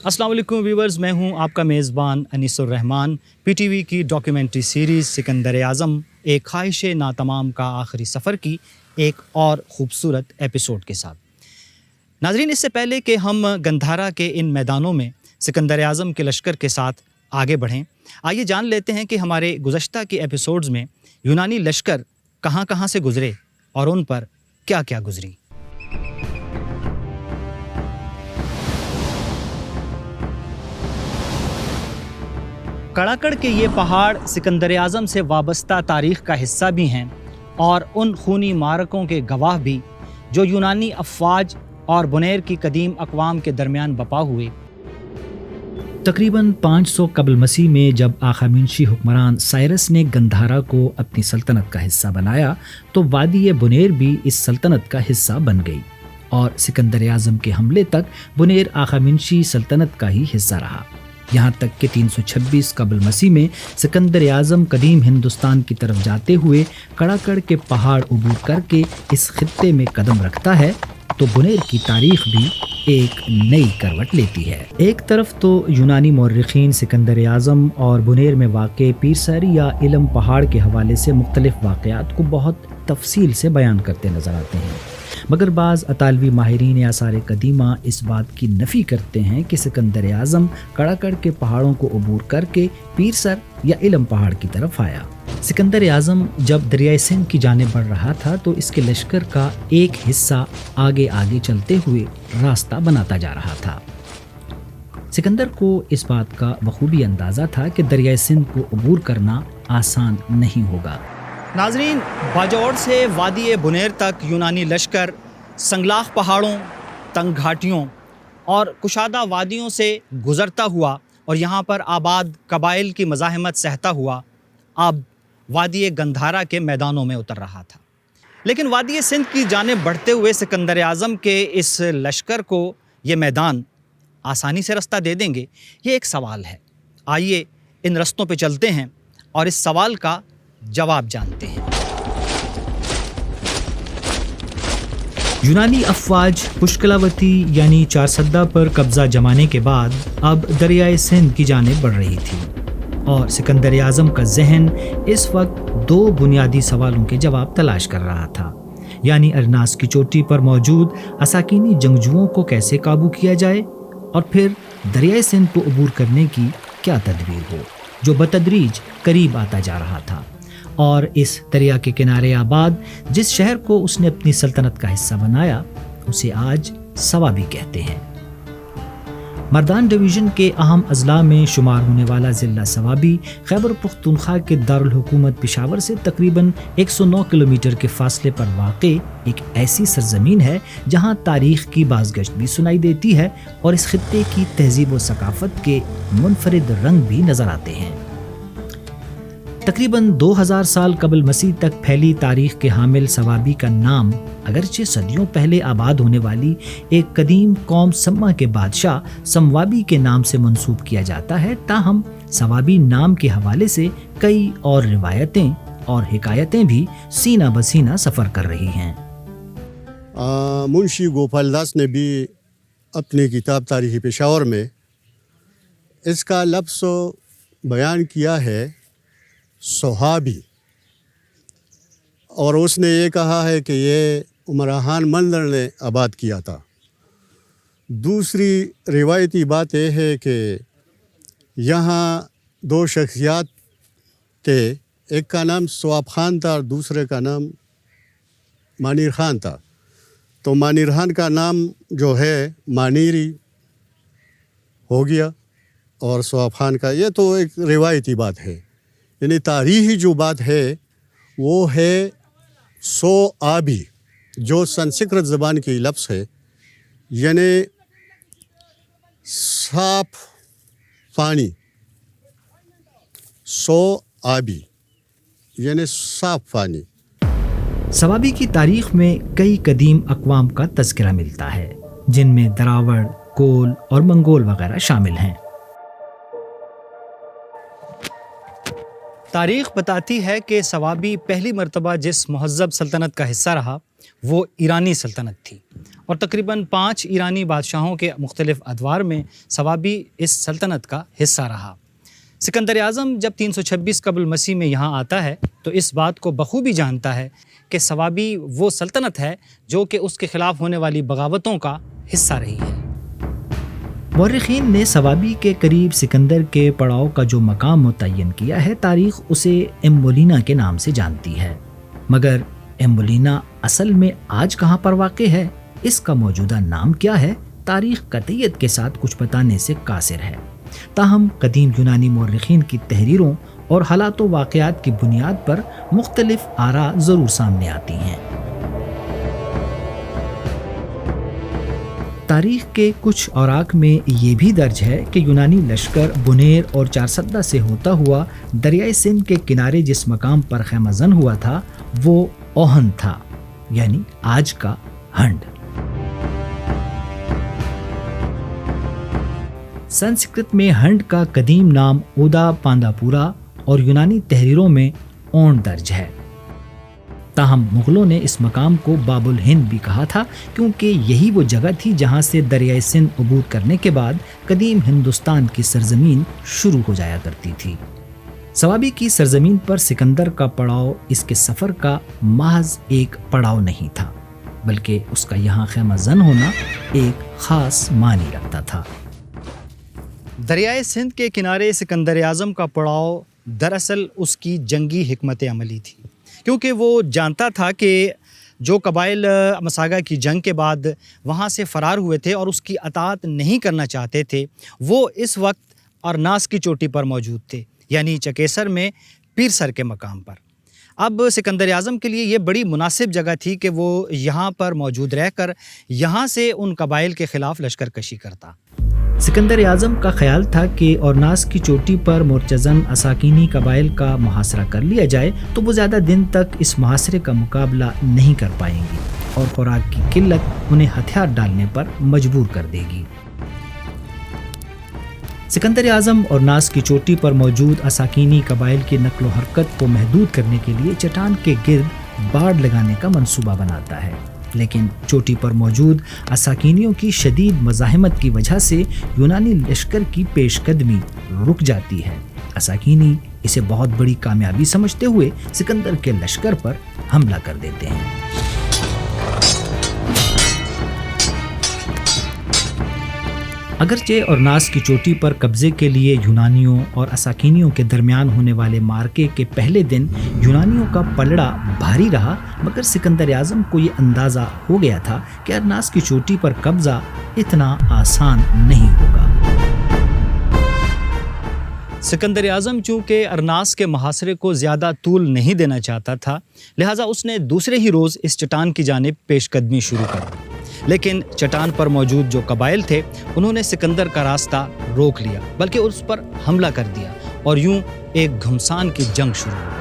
السلام علیکم ویورز، میں ہوں آپ کا میزبان انیس الرحمان۔ پی ٹی وی کی ڈاکیومنٹری سیریز سکندر اعظم ایک خواہش ناتمام کا آخری سفر کی ایک اور خوبصورت ایپیسوڈ کے ساتھ۔ ناظرین، اس سے پہلے کہ ہم گندھارا کے ان میدانوں میں سکندر اعظم کے لشکر کے ساتھ آگے بڑھیں، آئیے جان لیتے ہیں کہ ہمارے گزشتہ کے ایپیسوڈز میں یونانی لشکر کہاں کہاں سے گزرے اور ان پر کیا کیا گزری۔ کڑاکڑ کے یہ پہاڑ سکندر اعظم سے وابستہ تاریخ کا حصہ بھی ہیں اور ان خونی معرکوں کے گواہ بھی جو یونانی افواج اور بنیر کی قدیم اقوام کے درمیان بپا ہوئے۔ تقریباً 500 قبل مسیح میں جب آخامنشی حکمران سائرس نے گندھارا کو اپنی سلطنت کا حصہ بنایا تو وادی بنیر بھی اس سلطنت کا حصہ بن گئی، اور سکندر اعظم کے حملے تک بنیر آخامنشی سلطنت کا ہی حصہ رہا، یہاں تک کہ 326 قبل مسیح میں سکندر اعظم قدیم ہندوستان کی طرف جاتے ہوئے کڑاکڑ کے پہاڑ عبور کر کے اس خطے میں قدم رکھتا ہے تو بنیر کی تاریخ بھی ایک نئی کروٹ لیتی ہے۔ ایک طرف تو یونانی مورخین سکندر اعظم اور بنیر میں واقع پیرساری یا علم پہاڑ کے حوالے سے مختلف واقعات کو بہت تفصیل سے بیان کرتے نظر آتے ہیں، مگر بعض اطالوی ماہرین آثار قدیمہ اس بات کی نفی کرتے ہیں کہ سکندر اعظم کڑاکڑ کے پہاڑوں کو عبور کر کے پیرسر یا علم پہاڑ کی طرف آیا۔ سکندر اعظم جب دریائے سندھ کی جانب بڑھ رہا تھا تو اس کے لشکر کا ایک حصہ آگے آگے چلتے ہوئے راستہ بناتا جا رہا تھا۔ سکندر کو اس بات کا بخوبی اندازہ تھا کہ دریائے سندھ کو عبور کرنا آسان نہیں ہوگا۔ ناظرین، باجوڑ سے وادی بنیر تک یونانی لشکر سنگلاخ پہاڑوں، تنگ گھاٹیوں اور کشادہ وادیوں سے گزرتا ہوا اور یہاں پر آباد قبائل کی مزاحمت سہتا ہوا اب وادی گندھارا کے میدانوں میں اتر رہا تھا۔ لیکن وادی سندھ کی جانب بڑھتے ہوئے سکندر اعظم کے اس لشکر کو یہ میدان آسانی سے رستہ دے دیں گے، یہ ایک سوال ہے۔ آئیے ان رستوں پہ چلتے ہیں اور اس سوال کا جواب جانتے ہیں۔ یونانی افواج پشکلاوتی یعنی چارسدہ پر قبضہ جمانے کے بعد اب دریائے سندھ کی جانب بڑھ رہی تھی، اور سکندر اعظم کا ذہن اس وقت دو بنیادی سوالوں کے جواب تلاش کر رہا تھا، یعنی ارناس کی چوٹی پر موجود اساکینی جنگجوؤں کو کیسے قابو کیا جائے، اور پھر دریائے سندھ کو عبور کرنے کی کیا تدبیر ہو جو بتدریج قریب آتا جا رہا تھا۔ اور اس دریا کے کنارے آباد جس شہر کو اس نے اپنی سلطنت کا حصہ بنایا اسے آج سوابی کہتے ہیں۔ مردان ڈویژن کے اہم اضلاع میں شمار ہونے والا ضلع سوابی خیبر پختونخوا کے دارالحکومت پشاور سے تقریباً 109 کلومیٹر کے فاصلے پر واقع ایک ایسی سرزمین ہے جہاں تاریخ کی بازگشت بھی سنائی دیتی ہے اور اس خطے کی تہذیب و ثقافت کے منفرد رنگ بھی نظر آتے ہیں۔ تقریباً 2000 سال قبل مسیح تک پھیلی تاریخ کے حامل سوابی کا نام اگرچہ صدیوں پہلے آباد ہونے والی ایک قدیم قوم سما کے بادشاہ سموابی کے نام سے منسوب کیا جاتا ہے، تاہم سوابی نام کے حوالے سے کئی اور روایتیں اور حکایتیں بھی سینہ بسینہ سفر کر رہی ہیں۔ منشی گوپال داس نے بھی اپنی کتاب تاریخ پشاور میں اس کا لفظ بیان کیا ہے، صحابی، اور اس نے یہ کہا ہے کہ یہ عمراہان مندر نے آباد کیا تھا۔ دوسری روایتی بات یہ ہے کہ یہاں دو شخصیات تھے، ایک کا نام سواب خان تھا اور دوسرے کا نام مانیر خان تھا، تو مانیر خان کا نام جو ہے مانیری ہو گیا اور سواب خان کا، یہ تو ایک روایتی بات ہے۔ یعنی تاریخی جو بات ہے وہ ہے سو آبی، جو سنسکرت زبان کی لفظ ہے، یعنی صاف پانی، سو آبی یعنی صاف پانی۔ سوابی کی تاریخ میں کئی قدیم اقوام کا تذکرہ ملتا ہے جن میں دراوڑ، کول اور منگول وغیرہ شامل ہیں۔ تاریخ بتاتی ہے کہ سوابی پہلی مرتبہ جس مہذب سلطنت کا حصہ رہا وہ ایرانی سلطنت تھی، اور تقریباً 5 ایرانی بادشاہوں کے مختلف ادوار میں صوابی اس سلطنت کا حصہ رہا۔ سکندر اعظم جب 326 قبل مسیح میں یہاں آتا ہے تو اس بات کو بخوبی جانتا ہے کہ صوابی وہ سلطنت ہے جو کہ اس کے خلاف ہونے والی بغاوتوں کا حصہ رہی ہے۔ مورخین نے صوابی کے قریب سکندر کے پڑاؤ کا جو مقام متعین کیا ہے، تاریخ اسے ایمبولینا کے نام سے جانتی ہے، مگر ایمبولینا اصل میں آج کہاں پر واقع ہے، اس کا موجودہ نام کیا ہے، تاریخ قطعیت کے ساتھ کچھ بتانے سے قاصر ہے۔ تاہم قدیم یونانی مورخین کی تحریروں اور حالات و واقعات کی بنیاد پر مختلف آراء ضرور سامنے آتی ہیں۔ تاریخ کے کچھ اوراق میں یہ بھی درج ہے کہ یونانی لشکر بنیر اور چارسدہ سے ہوتا ہوا دریائے سندھ کے کنارے جس مقام پر خیمہ زن ہوا تھا وہ اوہن تھا، یعنی آج کا ہنڈ۔ سنسکرت میں ہنڈ کا قدیم نام اودا پانداپورا اور یونانی تحریروں میں اون درج ہے۔ تاہم مغلوں نے اس مقام کو باب الہند بھی کہا تھا، کیونکہ یہی وہ جگہ تھی جہاں سے دریائے سندھ عبور کرنے کے بعد قدیم ہندوستان کی سرزمین شروع ہو جایا کرتی تھی۔ صوابی کی سرزمین پر سکندر کا پڑاؤ اس کے سفر کا محض ایک پڑاؤ نہیں تھا، بلکہ اس کا یہاں خیمہ زن ہونا ایک خاص معنی رکھتا تھا۔ دریائے سندھ کے کنارے سکندر اعظم کا پڑاؤ دراصل اس کی جنگی حکمت عملی تھی، کیونکہ وہ جانتا تھا کہ جو قبائل مساگا کی جنگ کے بعد وہاں سے فرار ہوئے تھے اور اس کی اطاعت نہیں کرنا چاہتے تھے، وہ اس وقت ارناس کی چوٹی پر موجود تھے، یعنی چکیسر میں پیر سر کے مقام پر۔ اب سکندر اعظم کے لیے یہ بڑی مناسب جگہ تھی کہ وہ یہاں پر موجود رہ کر یہاں سے ان قبائل کے خلاف لشکر کشی کرتا۔ سکندر اعظم کا خیال تھا کہ اورناس کی چوٹی پر مرتزن اساکینی قبائل کا محاصرہ کر لیا جائے تو وہ زیادہ دن تک اس محاصرے کا مقابلہ نہیں کر پائیں گی اور خوراک کی قلت انہیں ہتھیار ڈالنے پر مجبور کر دے گی۔ سکندر اعظم اورناس کی چوٹی پر موجود اساکینی قبائل کی نقل و حرکت کو محدود کرنے کے لیے چٹان کے گرد باڑ لگانے کا منصوبہ بناتا ہے، لیکن چوٹی پر موجود اساکینیوں کی شدید مزاحمت کی وجہ سے یونانی لشکر کی پیش قدمی رک جاتی ہے۔ اساکینی اسے بہت بڑی کامیابی سمجھتے ہوئے سکندر کے لشکر پر حملہ کر دیتے ہیں۔ اگرچہ اورناس کی چوٹی پر قبضے کے لیے یونانیوں اور اساکینیوں کے درمیان ہونے والے مارکے کے پہلے دن یونانیوں کا پلڑا بھاری رہا، مگر سکندر اعظم کو یہ اندازہ ہو گیا تھا کہ اورناس کی چوٹی پر قبضہ اتنا آسان نہیں ہوگا۔ سکندر اعظم چونکہ ارناس کے محاصرے کو زیادہ طول نہیں دینا چاہتا تھا، لہٰذا اس نے دوسرے ہی روز اس چٹان کی جانب پیش قدمی شروع کر دی، لیکن چٹان پر موجود جو قبائل تھے انہوں نے سکندر کا راستہ روک لیا، بلکہ اس پر حملہ کر دیا اور یوں ایک گھمسان کی جنگ شروع ہو گئی۔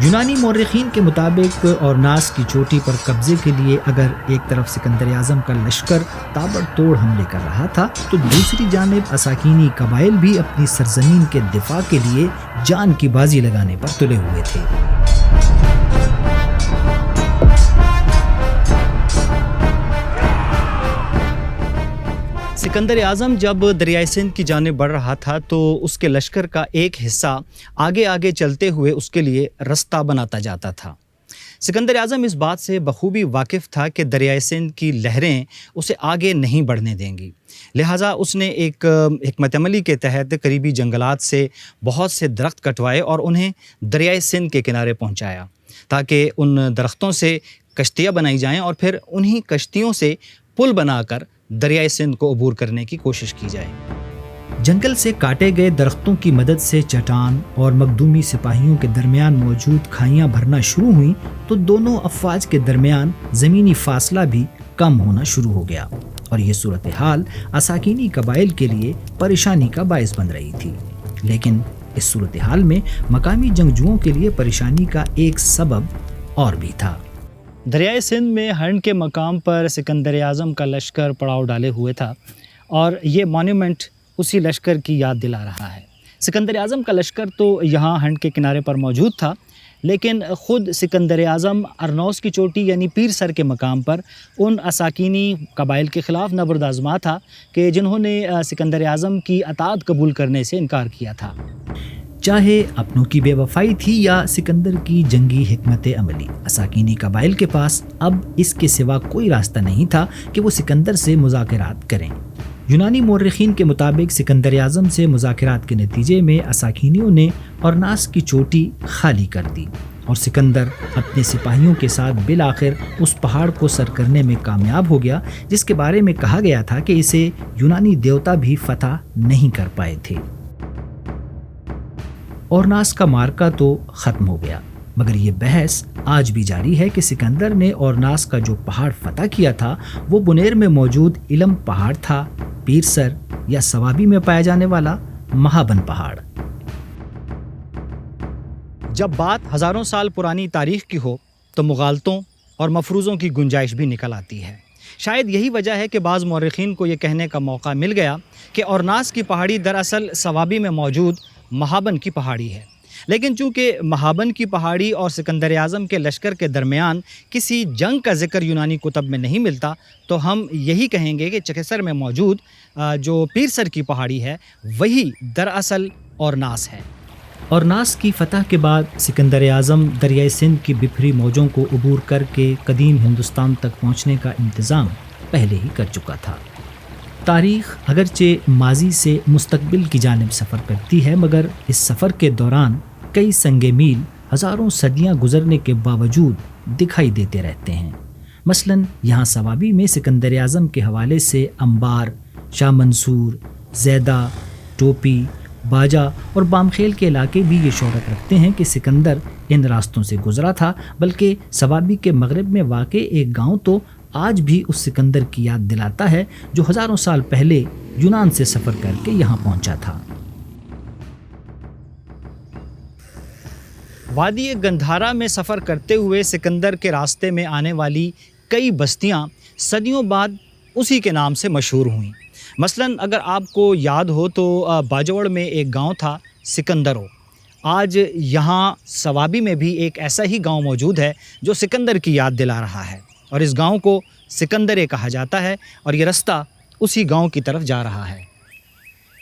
یونانی مورخین کے مطابق اورناس کی چوٹی پر قبضے کے لیے اگر ایک طرف سکندر اعظم کا لشکر تابڑ توڑ حملے کر رہا تھا تو دوسری جانب اساکینی قبائل بھی اپنی سرزمین کے دفاع کے لیے جان کی بازی لگانے پر تلے ہوئے تھے۔ سکندر اعظم جب دریائے سندھ کی جانب بڑھ رہا تھا تو اس کے لشکر کا ایک حصہ آگے آگے چلتے ہوئے اس کے لیے رستہ بناتا جاتا تھا۔ سکندر اعظم اس بات سے بخوبی واقف تھا کہ دریائے سندھ کی لہریں اسے آگے نہیں بڑھنے دیں گی، لہٰذا اس نے ایک حکمت عملی کے تحت قریبی جنگلات سے بہت سے درخت کٹوائے اور انہیں دریائے سندھ کے کنارے پہنچایا تاکہ ان درختوں سے کشتیاں بنائی جائیں اور پھر انہی کشتیوں سے پل بنا کر دریائے سندھ کو عبور کرنے کی کوشش کی جائے۔ جنگل سے کاٹے گئے درختوں کی مدد سے چٹان اور مخدومی سپاہیوں کے درمیان موجود کھائیاں بھرنا شروع ہوئیں تو دونوں افواج کے درمیان زمینی فاصلہ بھی کم ہونا شروع ہو گیا اور یہ صورتحال اساکینی قبائل کے لیے پریشانی کا باعث بن رہی تھی، لیکن اس صورتحال میں مقامی جنگجوؤں کے لیے پریشانی کا ایک سبب اور بھی تھا۔ دریائے سندھ میں ہنڈ کے مقام پر سکندر اعظم کا لشکر پڑاؤ ڈالے ہوئے تھا اور یہ مانیومنٹ اسی لشکر کی یاد دلا رہا ہے۔ سکندر اعظم کا لشکر تو یہاں ہنڈ کے کنارے پر موجود تھا، لیکن خود سکندر اعظم ارنوس کی چوٹی یعنی پیر سر کے مقام پر ان اساکینی قبائل کے خلاف نبرد آزما تھا کہ جنہوں نے سکندر اعظم کی اطاعت قبول کرنے سے انکار کیا تھا۔ چاہے اپنوں کی بے وفائی تھی یا سکندر کی جنگی حکمت عملی، اساکینی قبائل کے پاس اب اس کے سوا کوئی راستہ نہیں تھا کہ وہ سکندر سے مذاکرات کریں۔ یونانی مورخین کے مطابق سکندر اعظم سے مذاکرات کے نتیجے میں اساکینیوں نے اورناس کی چوٹی خالی کر دی اور سکندر اپنے سپاہیوں کے ساتھ بالآخر اس پہاڑ کو سر کرنے میں کامیاب ہو گیا جس کے بارے میں کہا گیا تھا کہ اسے یونانی دیوتا بھی فتح نہیں کر پائے تھے۔ اورناس کا معرکہ تو ختم ہو گیا، مگر یہ بحث آج بھی جاری ہے کہ سکندر نے اورناس کا جو پہاڑ فتح کیا تھا وہ بنیر میں موجود علم پہاڑ تھا، پیر سر یا سوابی میں پایا جانے والا مہابن پہاڑ۔ جب بات ہزاروں سال پرانی تاریخ کی ہو تو مغالطوں اور مفروضوں کی گنجائش بھی نکل آتی ہے۔ شاید یہی وجہ ہے کہ بعض مورخین کو یہ کہنے کا موقع مل گیا کہ اورناس کی پہاڑی دراصل سوابی میں موجود مہابن کی پہاڑی ہے، لیکن چونکہ مہابن کی پہاڑی اور سکندر اعظم کے لشکر کے درمیان کسی جنگ کا ذکر یونانی کتب میں نہیں ملتا، تو ہم یہی کہیں گے کہ چکیسر میں موجود جو پیر سر کی پہاڑی ہے وہی دراصل اورناس ہے۔ اورناس کی فتح کے بعد سکندر اعظم دریائے سندھ کی بکھری موجوں کو عبور کر کے قدیم ہندوستان تک پہنچنے کا انتظام پہلے ہی کر چکا تھا۔ تاریخ اگرچہ ماضی سے مستقبل کی جانب سفر کرتی ہے، مگر اس سفر کے دوران کئی سنگ میل ہزاروں صدیاں گزرنے کے باوجود دکھائی دیتے رہتے ہیں۔ مثلاً یہاں سوابی میں سکندر اعظم کے حوالے سے انبار، شاہ منصور، زیدہ، ٹوپی، باجا اور بامخیل کے علاقے بھی یہ شہرت رکھتے ہیں کہ سکندر ان راستوں سے گزرا تھا، بلکہ سوابی کے مغرب میں واقع ایک گاؤں تو آج بھی اس سکندر کی یاد دلاتا ہے جو ہزاروں سال پہلے یونان سے سفر کر کے یہاں پہنچا تھا۔ وادی گندھارا میں سفر کرتے ہوئے سکندر کے راستے میں آنے والی کئی بستیاں صدیوں بعد اسی کے نام سے مشہور ہوئیں۔ مثلاً اگر آپ کو یاد ہو تو باجوڑ میں ایک گاؤں تھا سکندرو۔ آج یہاں سوابی میں بھی ایک ایسا ہی گاؤں موجود ہے جو سکندر کی یاد دلا رہا ہے، اور اس گاؤں کو سکندرے کہا جاتا ہے، اور یہ رستہ اسی گاؤں کی طرف جا رہا ہے۔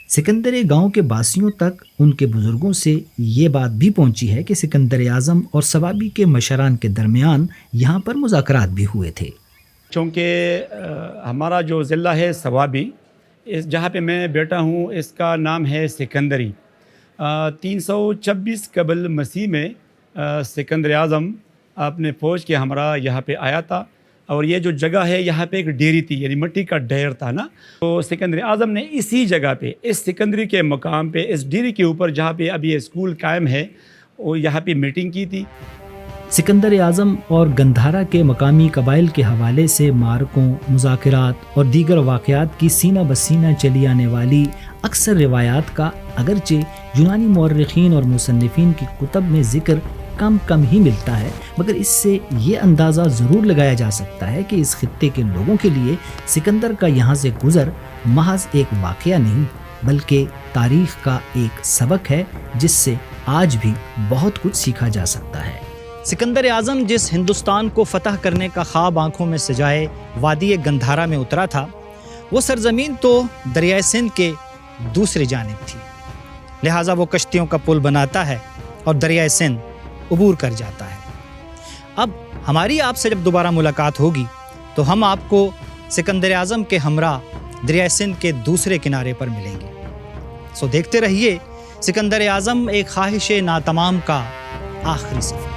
سکندرے گاؤں کے باسیوں تک ان کے بزرگوں سے یہ بات بھی پہنچی ہے کہ سکندر اعظم اور سوابی کے مشران کے درمیان یہاں پر مذاکرات بھی ہوئے تھے۔ چونکہ ہمارا جو ضلع ہے سوابی، جہاں پہ میں بیٹا ہوں، اس کا نام ہے سکندری۔ 326 قبل مسیح میں سکندر اعظم اپنے فوج کے ہمراہ یہاں پہ آیا تھا، اور یہ جو جگہ ہے یہاں پہ ایک ڈیری تھی، یعنی مٹی کا ڈھیر تھا نا، تو سکندر اعظم نے اسی جگہ پہ، اس سکندری کے مقام پہ، اس ڈیری کے اوپر جہاں پہ ابھی اسکول قائم ہے، وہ یہاں پہ میٹنگ کی تھی۔ سکندر اعظم اور گندھارا کے مقامی قبائل کے حوالے سے معرکوں، مذاکرات اور دیگر واقعات کی سینہ بسینہ چلی آنے والی اکثر روایات کا اگرچہ یونانی مورخین اور مصنفین کی کتب میں ذکر کم ہی ملتا ہے، مگر اس سے یہ اندازہ ضرور لگایا جا سکتا ہے کہ اس خطے کے لوگوں کے لیے سکندر کا یہاں سے گزر محض ایک واقعہ نہیں بلکہ تاریخ کا ایک سبق ہے جس سے آج بھی بہت کچھ سیکھا جا سکتا ہے۔ سکندر اعظم جس ہندوستان کو فتح کرنے کا خواب آنکھوں میں سجائے وادی گندھارا میں اترا تھا، وہ سرزمین تو دریائے سندھ کے دوسری جانب تھی، لہٰذا وہ کشتیوں کا پل بناتا ہے اور دریائے سندھ عبور کر جاتا ہے۔ اب ہماری آپ سے جب دوبارہ ملاقات ہوگی تو ہم آپ کو سکندر اعظم کے ہمراہ دریائے سندھ کے دوسرے کنارے پر ملیں گے۔ سو دیکھتے رہیے سکندر اعظم ایک خواہش ناتمام کا آخری سفر۔